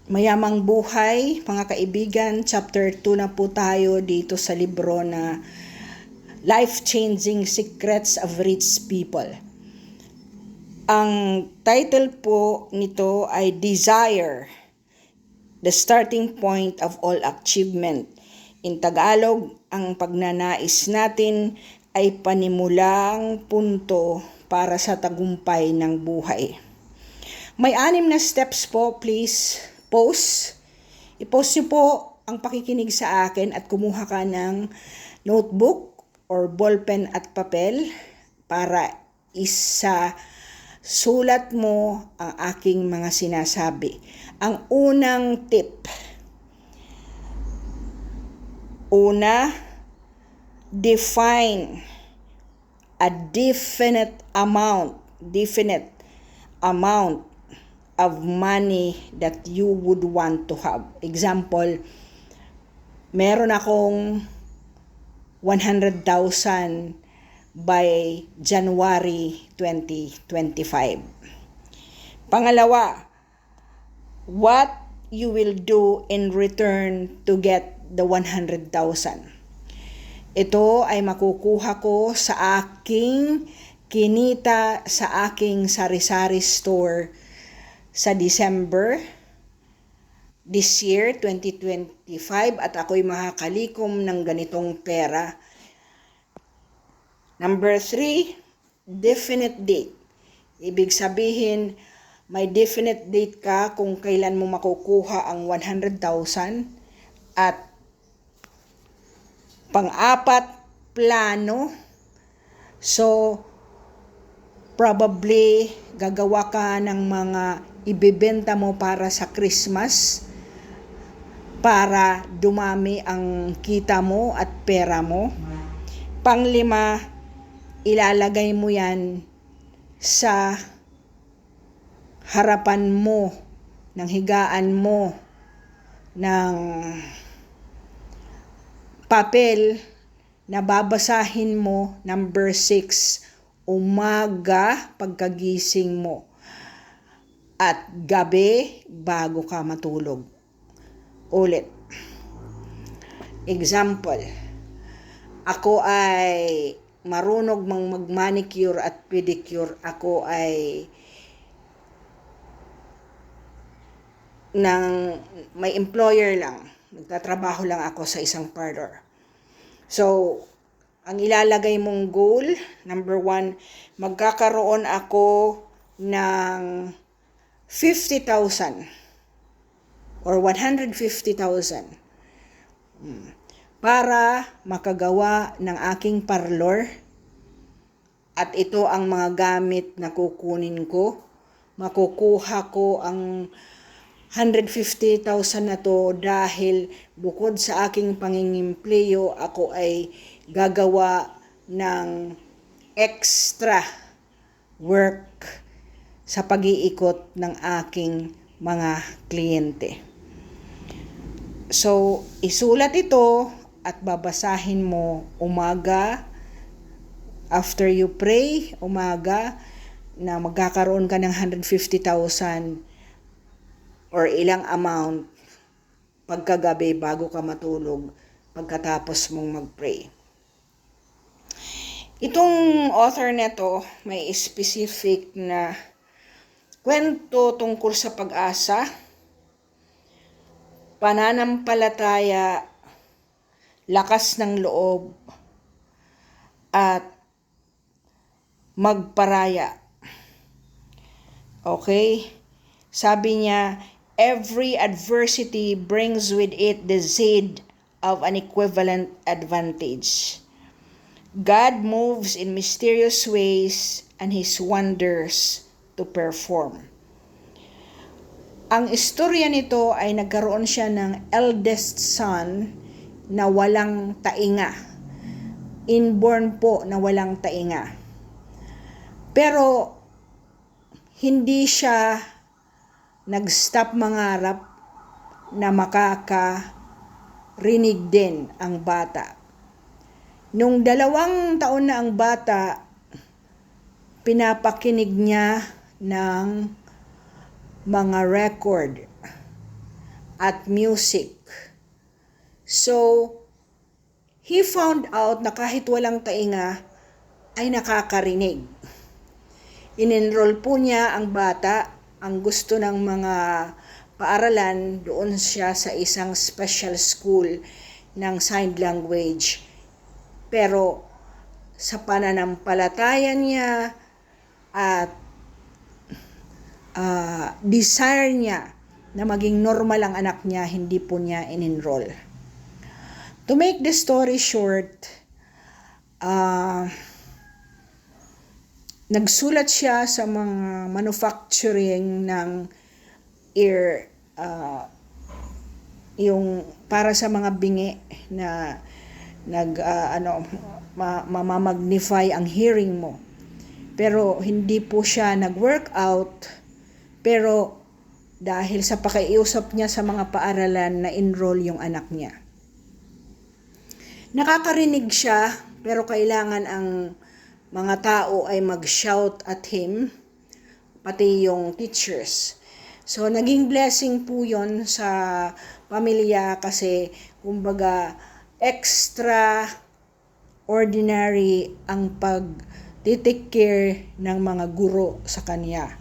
Mayamang Buhay, mga kaibigan, chapter 2 na po tayo dito sa libro na Life-Changing Secrets of Rich People. Ang title po nito ay Desire, the Starting Point of All Achievement. In Tagalog, ang pagnanais natin ay panimulang punto para sa tagumpay ng buhay. May 6 na steps po, please post. I-post niyo po ang pakikinig sa akin at kumuha ka ng notebook or ballpen at papel para sulat mo ang aking mga sinasabi. Ang unang tip. Define a definite amount of money that you would want to have. Example, meron akong 100,000 by January 2025. Pangalawa, what you will do in return to get the 100,000. Ito ay makukuha ko sa aking kinita sa aking sari-sari store sa December this year, 2025, at ako'y makakalikom ng ganitong pera. Number 3, definite date. Ibig sabihin, may definite date ka kung kailan mo makukuha ang 100,000. At pang-apat, plano. So, probably gagawa ka ng mga ibebenta mo para sa Christmas para dumami ang kita mo at pera mo. Pang-5, ilalagay mo yan sa harapan mo, ng higaan mo, ng papel na babasahin mo. Number 6, umaga pagkagising mo at gabi bago ka matulog. Ulit. Example, ako ay marunong mag-manicure at pedicure. Ako ay may employer lang. Nagtatrabaho lang ako sa isang parlor. So, ang ilalagay mong goal, number 1, magkakaroon ako ng 50,000 or 150,000 para makagawa ng aking parlor. At ito ang mga gamit na kukunin ko. Makukuha ko ang 150,000 na to dahil bukod sa aking pangingimpleo, ako ay gagawa ng extra work sa pag-iikot ng aking mga kliyente. So, isulat ito at babasahin mo umaga, after you pray, umaga, na magkakaroon ka ng 150,000 or ilang amount pagkagabi bago ka matulog pagkatapos mong mag-pray. Itong author neto may specific na kwento tungkol sa pag-asa, pananampalataya, lakas ng loob, at magparaya. Okay? Sabi niya, every adversity brings with it the seed of an equivalent advantage. God moves in mysterious ways and His wonders to perform. Ang istorya nito ay nagkaroon siya ng eldest son na walang tainga. Inborn po na walang tainga. Pero hindi siya nag-stop mangarap na makakarinig din ang bata. Nung 2 taon na ang bata, pinapakinig niya ng mga record at music. So, he found out na kahit walang tainga ay nakakarinig. In-enroll po niya ang bata. Ang gusto ng mga paaralan, doon siya sa isang special school ng sign language. Pero sa pananampalataya niya at desire niya na maging normal ang anak niya, hindi po niya in-enroll. To make the story short, nagsulat siya sa mga manufacturing ng ear, yung para sa mga bingi na mamamagnify ang hearing mo. Pero hindi po siya nag-workout, pero dahil sa pakiusap niya sa mga paaralan na enroll yung anak niya. Nakakarinig siya, pero kailangan ang mga tao ay mag-shout at him, pati yung teachers. So, naging blessing po yon sa pamilya kasi, kumbaga, extra ordinary ang pag-take care ng mga guro sa kanya.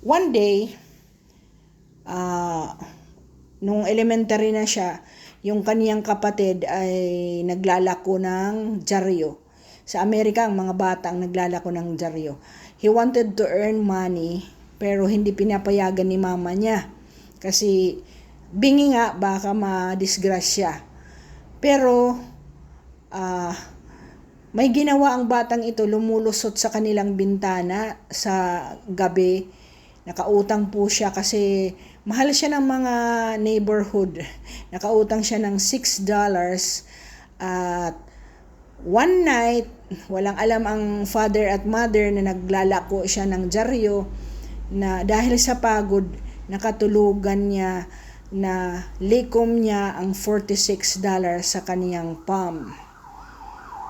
One day, nung elementary na siya, yung kaniyang kapatid ay naglalako ng dyaryo. Sa Amerika, ang mga bata ang naglalako ng dyaryo. He wanted to earn money, pero hindi pinapayagan ni mama niya. Kasi bingi nga, baka madisgrasya. Pero may ginawa ang batang ito, lumulusot sa kanilang bintana sa gabi. Nakautang po siya kasi mahal siya ng mga neighborhood. Nakautang siya ng $6 at one night, walang alam ang father at mother na naglalako siya ng dyaryo na dahil sa pagod, nakatulugan niya na likom niya ang $46 sa kaniyang palm.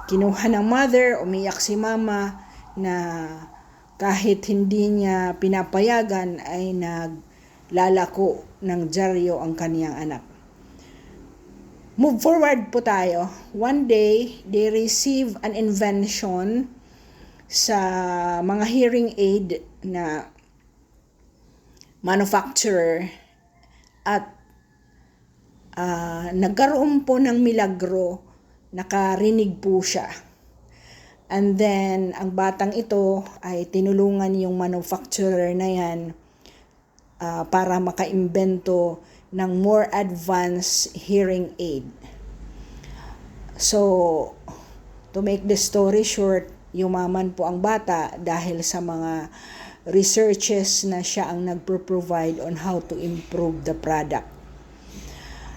Kinuha ng mother, umiyak si mama na kahit hindi niya pinapayagan ay naglalako ng dyaryo ang kaniyang anak. Move forward po tayo. One day, they receive an invention sa mga hearing aid na manufacturer at nagkaroon po ng milagro, nakarinig po siya. And then, ang batang ito ay tinulungan yung manufacturer na yan para makaimbento ng more advanced hearing aid. So, to make the story short, yumaman po ang bata dahil sa mga researches na siya ang nagpro-provide on how to improve the product.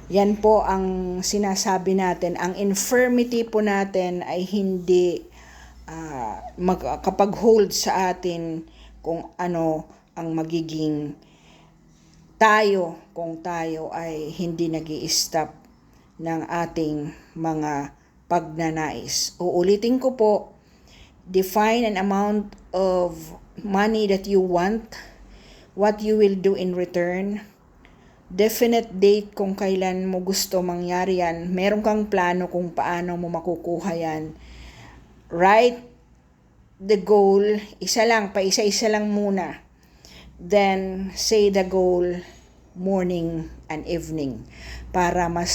Yan po ang sinasabi natin. Ang infirmity po natin ay hindi makakapag-hold sa atin kung ano ang magiging tayo kung tayo ay hindi nag-i-stop ng ating mga pagnanais. Uulitin ko po, define an amount of money that you want, what you will do in return, definite date kung kailan mo gusto mangyari yan, meron kang plano kung paano mo makukuha yan, write the goal, isa lang, paisa-isa lang muna. Then, say the goal morning and evening para mas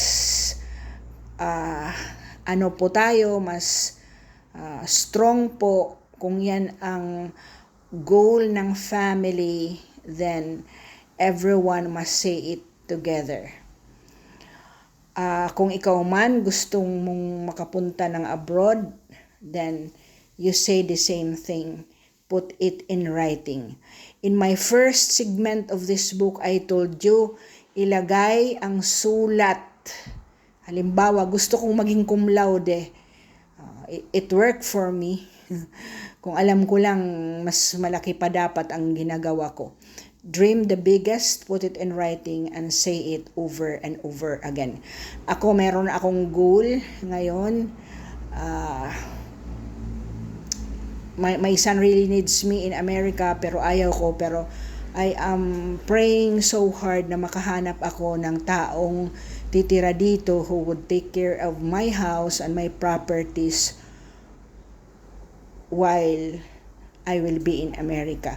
po tayo, mas strong po kung yan ang goal ng family, then everyone must say it together. Kung ikaw man gustong mong makapunta ng abroad, then you say the same thing. Put it in writing. In my first segment of this book, I told you, ilagay ang sulat. Halimbawa, gusto kong maging cum laude. It worked for me. Kung alam ko lang, mas malaki pa dapat ang ginagawa ko. Dream the biggest, put it in writing, and say it over and over again. Ako, meron akong goal ngayon. My son really needs me in America, pero ayaw ko. Pero I am praying so hard na makahanap ako ng taong titira dito who would take care of my house and my properties while I will be in America.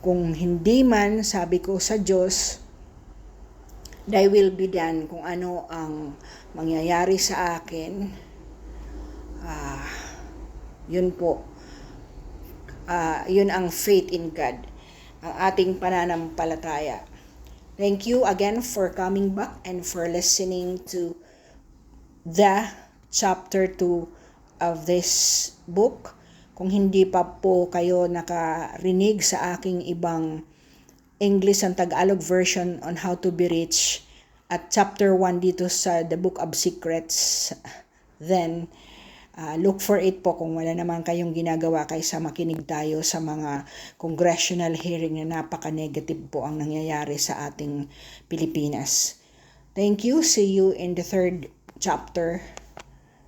Kung hindi man, sabi ko sa Diyos, thy will be done. Kung ano ang mangyayari sa akin, yun po. Yun ang faith in God, ang ating pananampalataya. Thank you again for coming back and for listening to the chapter 2 of this book. Kung hindi pa po kayo nakarinig sa aking ibang English and Tagalog version on how to be rich at chapter 1 dito sa The Book of Secrets, then look for it po kung wala naman kayong ginagawa kaysa makinig tayo sa mga congressional hearing na napaka-negative po ang nangyayari sa ating Pilipinas. Thank you. See you in the 3rd chapter.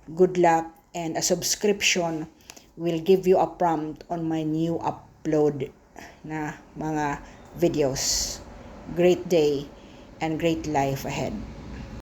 Good luck, and a subscription will give you a prompt on my new upload na mga videos. Great day and great life ahead.